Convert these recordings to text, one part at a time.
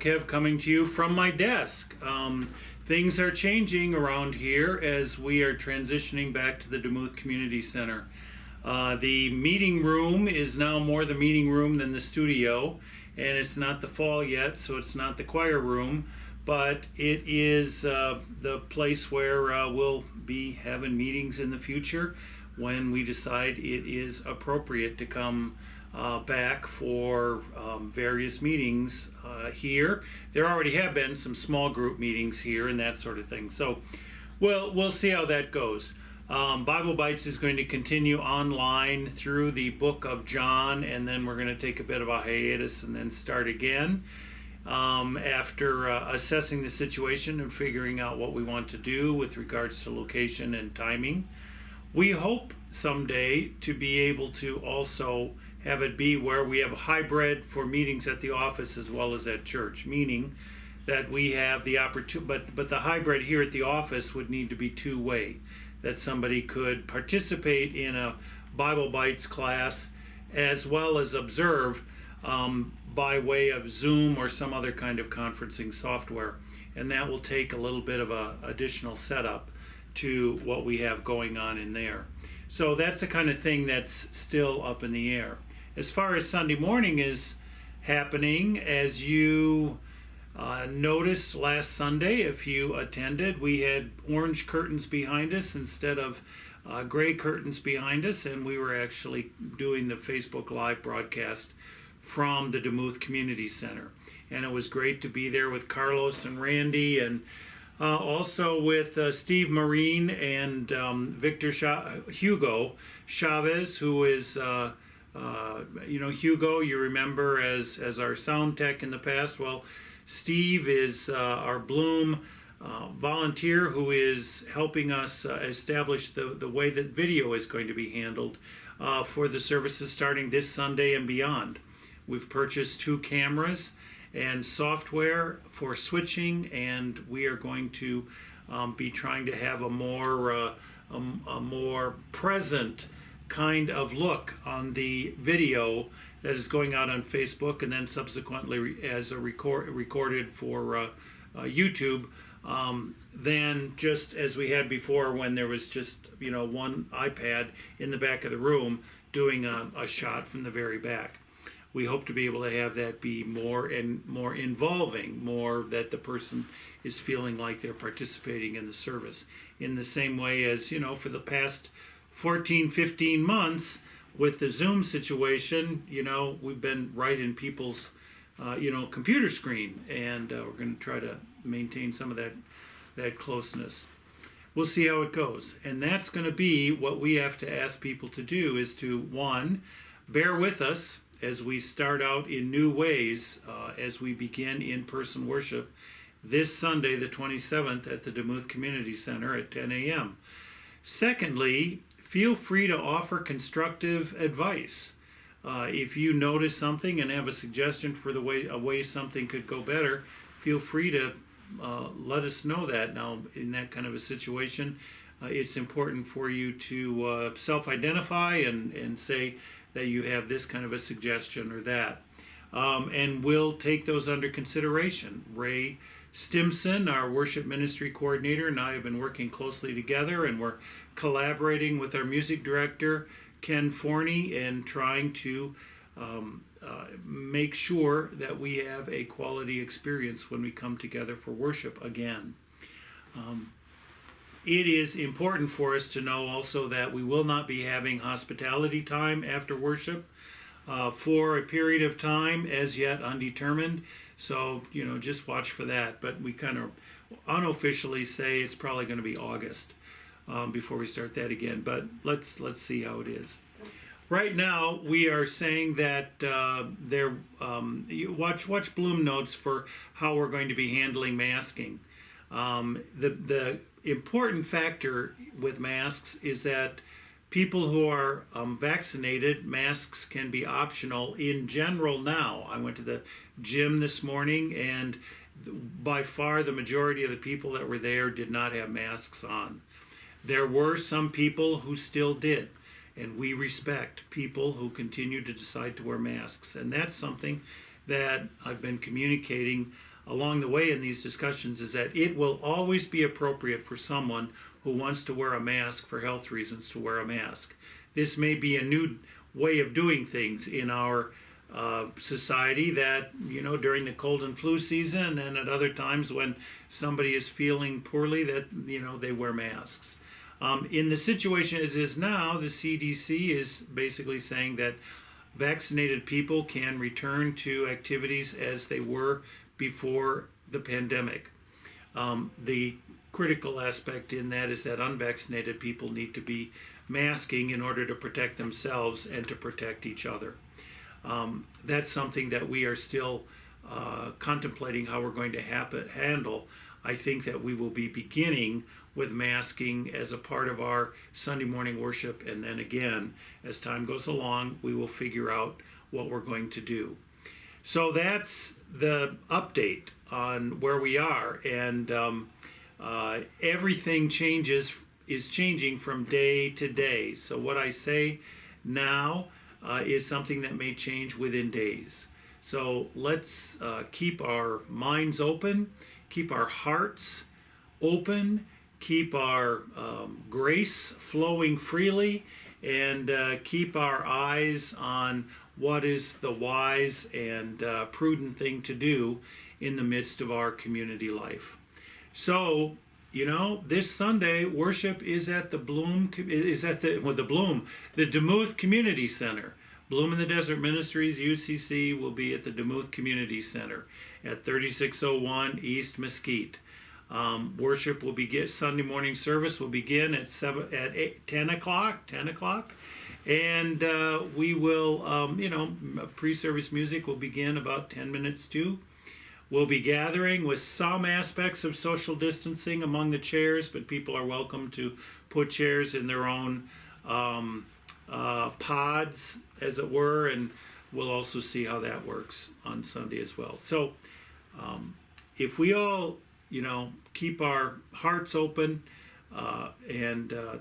Kev coming to you from my desk. Things are changing around here as we are transitioning back to the Demuth Community Center. The meeting room is now more the meeting room than the studio, and it's not the fall yet, so it's not the choir room, but it is the place where we'll be having meetings in the future when we decide it is appropriate to come back for various meetings here. There already have been some small group meetings here and that sort of thing. So we'll see how that goes. Bible Bites is going to continue online through the book of John, and then we're going to take a bit of a hiatus and then start again after assessing the situation and figuring out what we want to do with regards to location and timing. We hope someday to be able to also have it be where we have a hybrid for meetings at the office as well as at church, meaning that we have the opportunity, but the hybrid here at the office would need to be two-way, that somebody could participate in a Bible Bites class as well as observe by way of Zoom or some other kind of conferencing software. And that will take a little bit of a additional setup to what we have going on in there. So that's the kind of thing that's still up in the air. As far as Sunday morning is happening, as you noticed last Sunday, if you attended, we had orange curtains behind us instead of gray curtains behind us, and we were actually doing the Facebook Live broadcast from the Demuth Community Center. And it was great to be there with Carlos and Randy, and also with Steve Marine and Victor Hugo Chavez, who is Hugo, you remember as our sound tech in the past. Well, Steve is our Bloom volunteer who is helping us establish the way that video is going to be handled for the services starting this Sunday and beyond. We've purchased 2 cameras and software for switching, and we are going to be trying to have a more present kind of look on the video that is going out on Facebook and then subsequently as a recorded for YouTube, than just as we had before when there was just one iPad in the back of the room doing a shot from the very back. We hope to be able to have that be more and more involving, more that the person is feeling like they're participating in the service. In the same way as, for the past 14, 15 months with the Zoom situation, we've been right in people's, computer screen, and we're going to try to maintain some of that closeness. We'll see how it goes. And that's going to be what we have to ask people to do, is to, one, bear with us as we start out in new ways as we begin in-person worship this Sunday, the 27th, at the Demuth Community Center at 10 a.m. Secondly, feel free to offer constructive advice. If you notice something and have a suggestion for a way something could go better, feel free to let us know that. Now, in that kind of a situation, it's important for you to self-identify and say that you have this kind of a suggestion or that. And we'll take those under consideration. Ray Stimson, our worship ministry coordinator, and I have been working closely together, and we're collaborating with our music director, Ken Forney, and trying to make sure that we have a quality experience when we come together for worship again. It is important for us to know also that we will not be having hospitality time after worship for a period of time as yet undetermined. So, just watch for that. But we kind of unofficially say it's probably going to be August before we start that again. But let's see how it is. Right now, we are saying that watch Bloom Notes for how we're going to be handling masking. The important factor with masks is that people who are vaccinated, masks can be optional in general now. I went to the gym this morning, and by far the majority of the people that were there did not have masks on. There were some people who still did, and we respect people who continue to decide to wear masks. And that's something that I've been communicating along the way in these discussions is that it will always be appropriate for someone who wants to wear a mask for health reasons to wear a mask. This may be a new way of doing things in our society, that, you know, during the cold and flu season and at other times when somebody is feeling poorly, that, you know, they wear masks. In the situation as is now, the CDC is basically saying that vaccinated people can return to activities as they were before the pandemic. The critical aspect in that is that unvaccinated people need to be masking in order to protect themselves and to protect each other. That's something that we are still contemplating how we're going to handle. I think that we will be beginning with masking as a part of our Sunday morning worship, and then again, as time goes along, we will figure out what we're going to do. So that's the update on where we are, and everything is changing from day to day. So what I say now is something that may change within days. So let's keep our minds open, keep our hearts open, keep our grace flowing freely, and keep our eyes on what is the wise and prudent thing to do in the midst of our community life. So, you know, this Sunday worship is at the the Demuth Community Center. Bloom in the Desert Ministries, UCC, will be at the Demuth Community Center at 3601 East Mesquite. Worship will begin. Sunday morning service will begin at 10 o'clock, and we will, pre-service music will begin about 10 minutes to. We'll be gathering with some aspects of social distancing among the chairs, but people are welcome to put chairs in their own pods, as it were, and we'll also see how that works on Sunday as well. So if we all, keep our hearts open,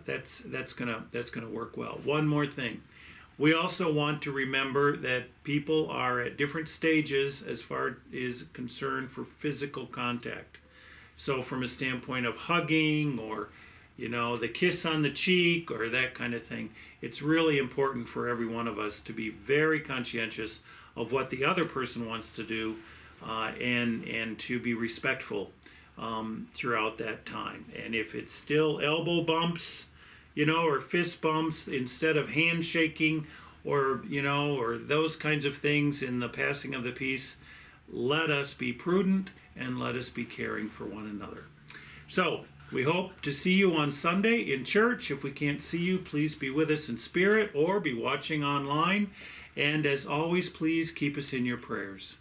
that's gonna work well. One more thing. We also want to remember that people are at different stages as far as concerned for physical contact. So from a standpoint of hugging or, the kiss on the cheek or that kind of thing, it's really important for every one of us to be very conscientious of what the other person wants to do, and to be respectful throughout that time. And if it's still elbow bumps, or fist bumps instead of handshaking, or those kinds of things in the passing of the peace, let us be prudent and let us be caring for one another. So we hope to see you on Sunday in church. If we can't see you, please be with us in spirit or be watching online. And as always, please keep us in your prayers.